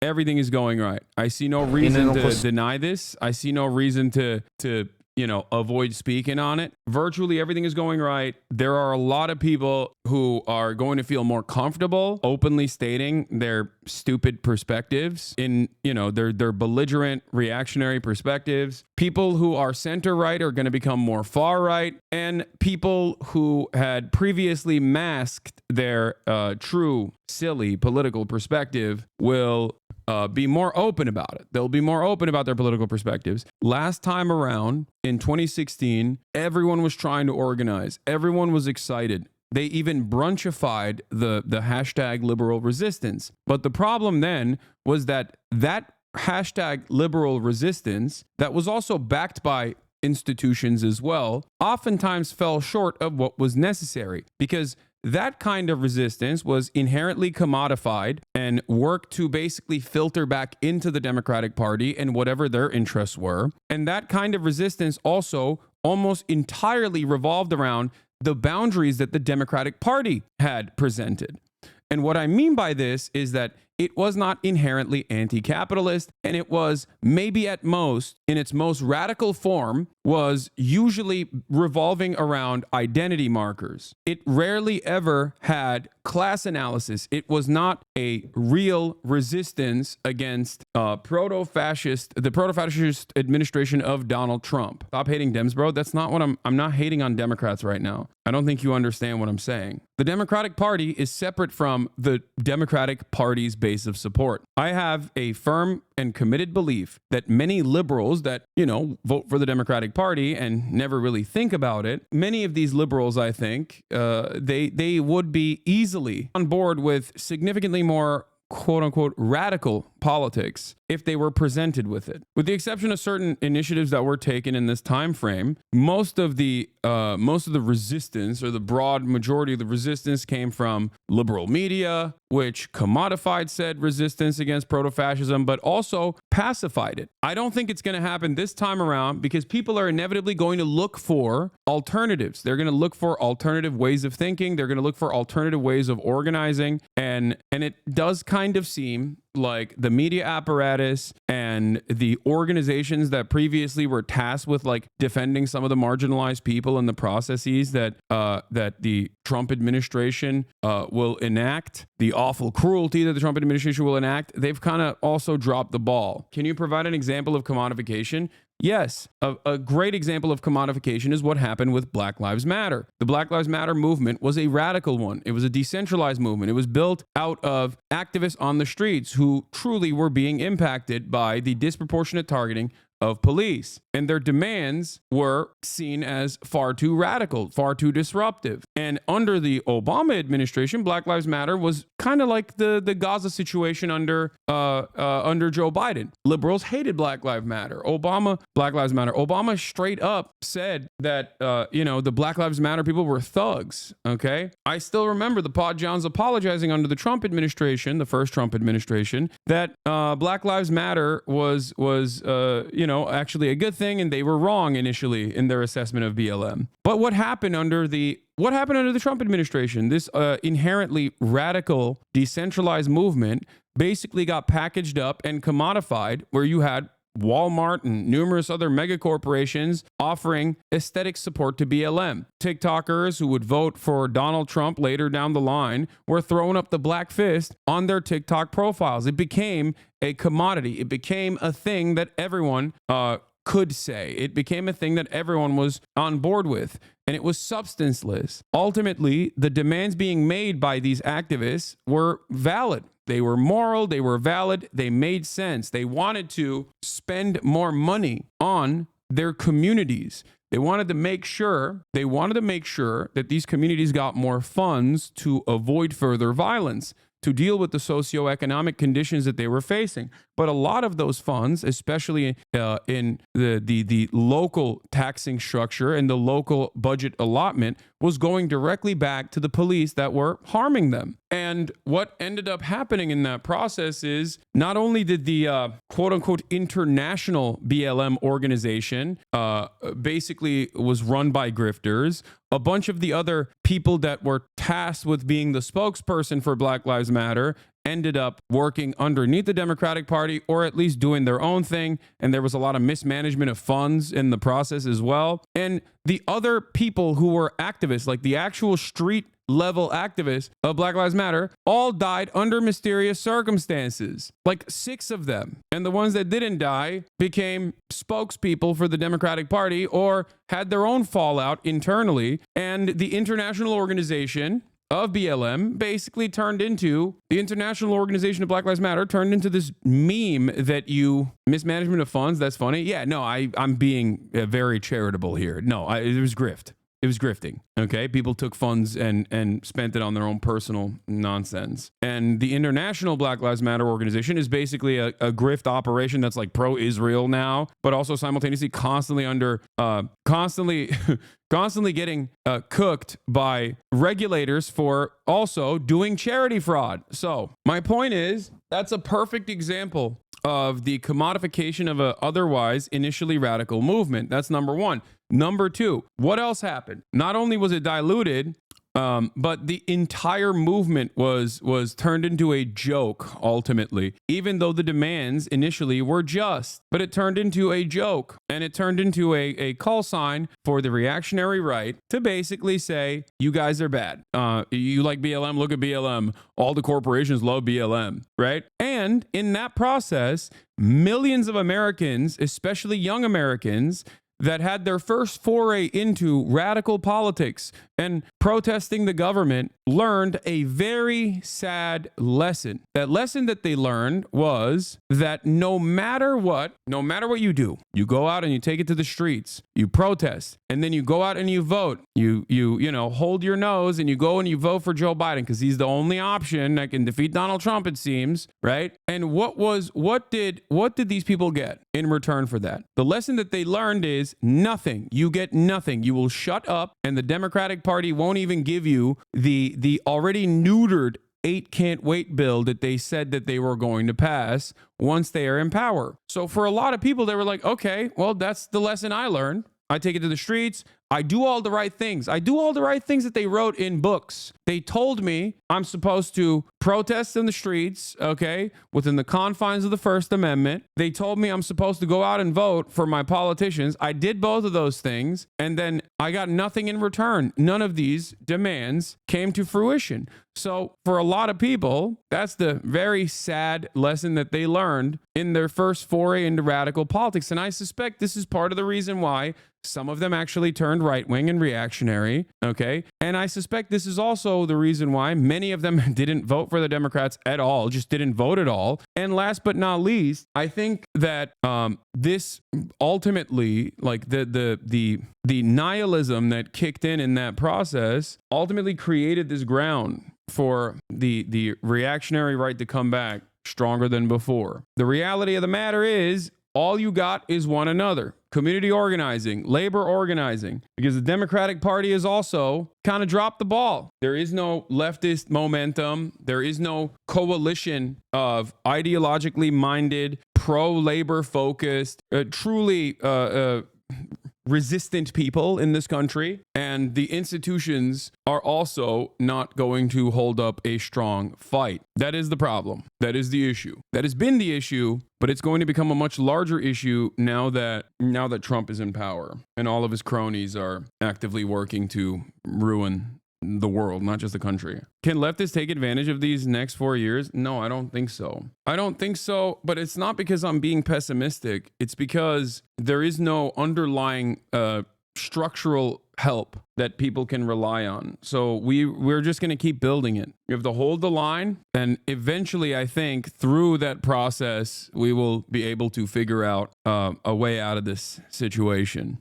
everything is going right. I see no reason to deny this. I see no reason to avoid speaking on it. Virtually everything is going right. There are a lot of people who are going to feel more comfortable openly stating their stupid perspectives in, their belligerent reactionary perspectives. People who are center right are going to become more far right, and people who had previously masked their true silly political perspective will be more open about it. They'll be more open about their political perspectives. Last time around in 2016, everyone was trying to organize. Everyone was excited. They even brunchified the hashtag liberal resistance. But the problem then was that hashtag liberal resistance that was also backed by institutions as well oftentimes fell short of what was necessary, because that kind of resistance was inherently commodified and worked to basically filter back into the Democratic Party and whatever their interests were. And that kind of resistance also almost entirely revolved around the boundaries that the Democratic Party had presented. And what I mean by this is that it was not inherently anti-capitalist, and it was maybe at most, in its most radical form, was usually revolving around identity markers. It rarely ever had class analysis. It was not a real resistance against the proto-fascist administration of Donald Trump. Stop hating Dems, bro. That's not what I'm not hating on Democrats right now. I don't think you understand what I'm saying. The Democratic Party is separate from the Democratic Party's base of support. I have a firm and committed belief that many liberals that, vote for the Democratic Party and never really think about it, many of these liberals, I think, they would be easily on board with significantly more quote unquote radical politics if they were presented with it. With the exception of certain initiatives that were taken in this time frame, most of the resistance, or the broad majority of the resistance, came from liberal media, which commodified said resistance against proto-fascism, but also pacified it. I don't think it's going to happen this time around, because people are inevitably going to look for alternatives. They're going to look for alternative ways of thinking. They're going to look for alternative ways of organizing. And it does kind of seem like the media apparatus and the organizations that previously were tasked with defending some of the marginalized people and the processes that the Trump administration will enact, the awful cruelty that the Trump administration will enact, they've kind of also dropped the ball. Can you provide an example of commodification? Yes, a great example of commodification is what happened with Black Lives Matter. The Black Lives Matter movement was a radical one. It was a decentralized movement. It was built out of activists on the streets who truly were being impacted by the disproportionate targeting of police, and their demands were seen as far too radical, far too disruptive. And under the Obama administration, Black Lives Matter was kind of like the Gaza situation under Joe Biden. Liberals hated Black Lives Matter. Black Lives Matter. Obama straight up said that the Black Lives Matter people were thugs. Okay, I still remember the Pod Johns apologizing under the Trump administration, the first Trump administration, that Black Lives Matter was actually a good thing, and they were wrong initially in their assessment of BLM. But what happened under the Trump administration? This inherently radical, decentralized movement basically got packaged up and commodified, where you had Walmart and numerous other mega corporations offering aesthetic support to BLM. TikTokers who would vote for Donald Trump later down the line were throwing up the black fist on their TikTok profiles. It became a commodity. It became a thing that everyone could say. It became a thing that everyone was on board with, and it was substanceless. Ultimately, the demands being made by these activists were valid. They were moral, they were valid, they made sense. They wanted to spend more money on their communities. They wanted to make sure that these communities got more funds to avoid further violence, to deal with the socioeconomic conditions that they were facing. But a lot of those funds, especially in the local taxing structure and the local budget allotment, was going directly back to the police that were harming them. And what ended up happening in that process is not only did the quote unquote international BLM organization basically was run by grifters, a bunch of the other people that were tasked with being the spokesperson for Black Lives Matter ended up working underneath the Democratic Party, or at least doing their own thing. And there was a lot of mismanagement of funds in the process as well. And the other people who were activists, like the actual street level activists of Black Lives Matter, all died under mysterious circumstances, like 6 of them. And the ones that didn't die became spokespeople for the Democratic Party or had their own fallout internally. And the international organization of BLM basically turned into the International Organization of Black Lives Matter, turned into this meme that mismanagement of funds. That's funny. Yeah, no, I'm being very charitable here. No, it was grift. It was grifting. Okay. People took funds and spent it on their own personal nonsense. And the International Black Lives Matter organization is basically a grift operation that's like pro-Israel now, but also simultaneously constantly getting cooked by regulators for also doing charity fraud. So my point is, that's a perfect example of the commodification of a otherwise initially radical movement. That's number one. Number two, what else happened? Not only was it diluted, but the entire movement was turned into a joke ultimately, even though the demands initially were just. But it turned into a joke, and it turned into a call sign for the reactionary right to basically say, you guys are bad. You like BLM? Look at BLM. All the corporations love BLM, right? And in that process, millions of Americans, especially young Americans, that had their first foray into radical politics and protesting the government, learned a very sad lesson. That lesson that they learned was that no matter what you do, you go out and you take it to the streets, you protest, and then you go out and you vote. You hold your nose and you go and you vote for Joe Biden because he's the only option that can defeat Donald Trump, it seems, right? And what did these people get in return for that? The lesson that they learned is nothing. You get nothing. You will shut up, and the Democratic Party won't even give you the already neutered 8 can't wait bill that they said that they were going to pass once they are in power. So for a lot of people, they were like, okay, well, that's the lesson I learned. I take it to the streets. I do all the right things. I do all the right things that they wrote in books. They told me I'm supposed to protest in the streets, okay, within the confines of the First Amendment. They told me I'm supposed to go out and vote for my politicians. I did both of those things, and then I got nothing in return. None of these demands came to fruition. So for a lot of people, that's the very sad lesson that they learned in their first foray into radical politics. And I suspect this is part of the reason why some of them actually turned right-wing and reactionary, okay? And I suspect this is also the reason why many of them didn't vote for the Democrats at all, just didn't vote at all. And last but not least, I think that this ultimately, like the nihilism that kicked in that process ultimately created this ground for the reactionary right to come back stronger than before. The reality of the matter is, all you got is one another. Community organizing, labor organizing, because the Democratic Party has also kind of dropped the ball. There is no leftist momentum. There is no coalition of ideologically minded, pro-labor focused, truly resistant people in this country, and the institutions are also not going to hold up a strong fight. That is the problem. That is the issue. That has been the issue, but it's going to become a much larger issue now that Trump is in power and all of his cronies are actively working to ruin the world, not just the country. Can leftists take advantage of these next 4 years? No, I don't think so. I don't think so, but it's not because I'm being pessimistic. It's because there is no underlying structural help that people can rely on. So we're just going to keep building it. You have to hold the line, and eventually, I think, through that process, we will be able to figure out a way out of this situation.